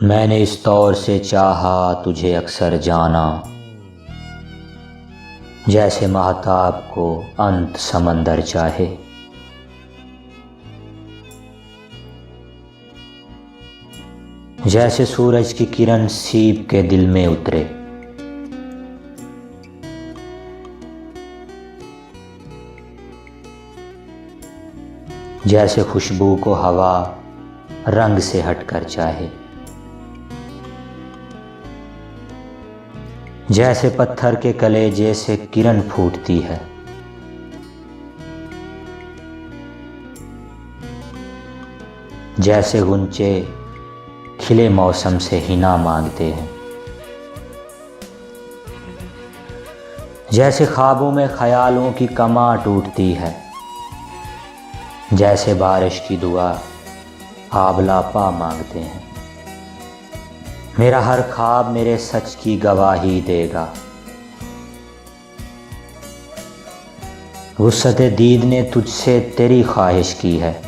मैंने इस तौर से चाहा तुझे अक्सर जाना, जैसे महताब को अंत समंदर चाहे। जैसे सूरज की किरण सीप के दिल में उतरे। जैसे खुशबू को हवा रंग से हटकर चाहे। जैसे पत्थर के कलेजे से किरण फूटती है। जैसे गुंचे खिले मौसम से हिना मांगते हैं। जैसे ख्वाबों में ख्यालों की कमा टूटती है। जैसे बारिश की दुआ आबलापा मांगते हैं। मेरा हर ख्वाब मेरे सच की गवाही देगा। वुसअत दीद ने तुझसे तेरी ख्वाहिश की है।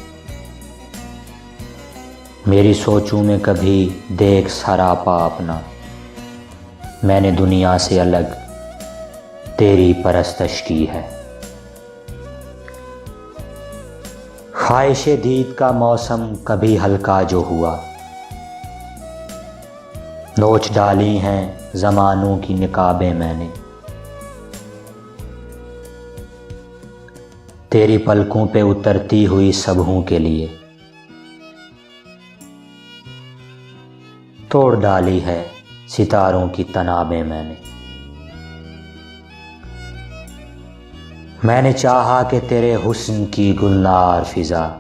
मेरी सोचों में कभी देख सरापा अपना। मैंने दुनिया से अलग तेरी परस्तश की है। ख्वाहिश दीद का मौसम कभी हल्का जो हुआ। नोच डाली हैं ज़मानों की निकाबें मैंने। तेरी पलकों पे उतरती हुई सबहूं के लिए। तोड़ डाली है सितारों की तनाबें मैंने चाहा कि तेरे हुस्न की गुलनार फिजा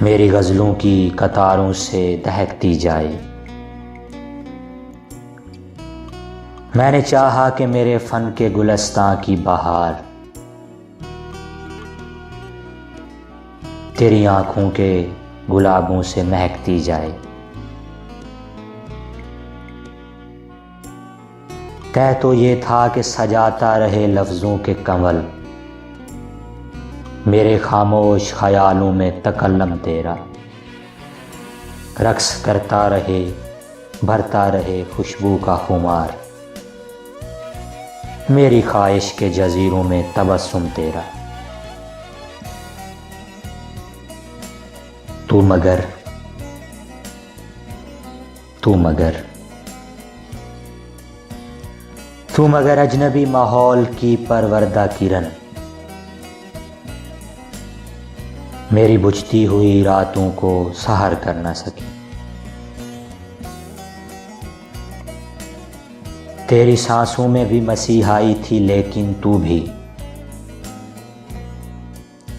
मेरी गज़लों की कतारों से दहकती जाए। मैंने चाहा कि मेरे फ़न के गुलस्तां की बहार तेरी आँखों के गुलाबों से महकती जाए। तय तो ये था कि सजाता रहे लफ्ज़ों के कंवल मेरे खामोश ख्यालों में तकल्लम तेरा। रक्स करता रहे भरता रहे खुशबू का खुमार मेरी ख्वाहिश के जज़ीरों में तबस्सुम तेरा। तू मगर अजनबी माहौल की परवरदा किरण मेरी बुझती हुई रातों को सहर कर न सकी। तेरी सांसों में भी मसीहाई थी लेकिन तू भी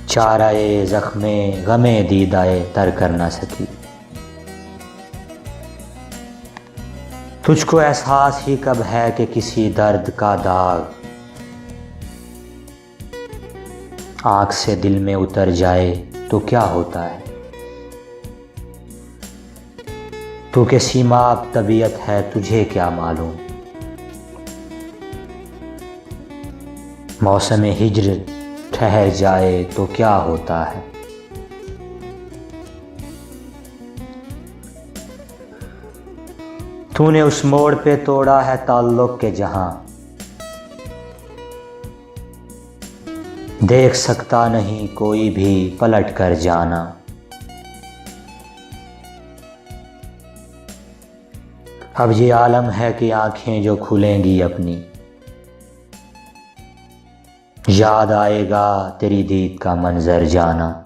चाराए ज़ख्मे गमे दीदाए तर कर न सकी। तुझको एहसास ही कब है कि किसी दर्द का दाग आँख से दिल में उतर जाए तो क्या होता है। तू के सीमाब तबीयत है तुझे क्या मालूम। मौसम हिज्र ठहर जाए तो क्या होता है। तूने उस मोड़ पे तोड़ा है ताल्लुक़ के जहां देख सकता नहीं कोई भी पलट कर जाना। अब ये आलम है कि आंखें जो खुलेंगी अपनी याद आएगा तेरी दीद का मंजर जाना।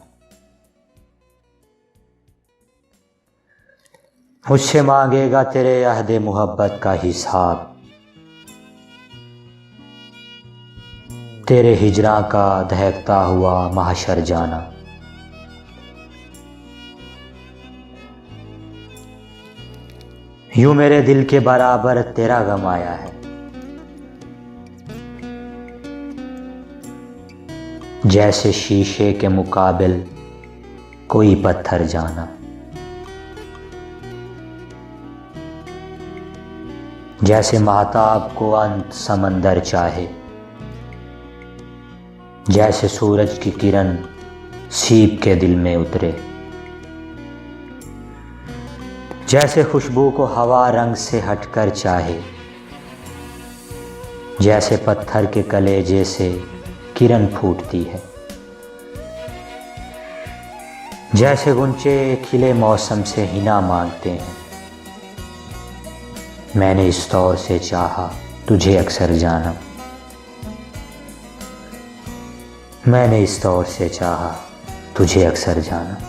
मुझसे मांगेगा तेरे अहद मोहब्बत का हिसाब तेरे हिजरा का दहकता हुआ महशर जाना। यूं मेरे दिल के बराबर तेरा गम आया है। जैसे शीशे के मुकाबिल कोई पत्थर जाना। जैसे महताब को अंत समंदर चाहे। जैसे सूरज की किरण सीप के दिल में उतरे। जैसे खुशबू को हवा रंग से हटकर चाहे, जैसे पत्थर के कलेजे से किरण फूटती है, जैसे गुंचे खिले मौसम से हिना मांगते हैं। मैंने इस तौर से चाहा तुझे अक्सर जाना, मैंने इस तौर से चाहा तुझे अक्सर जाना।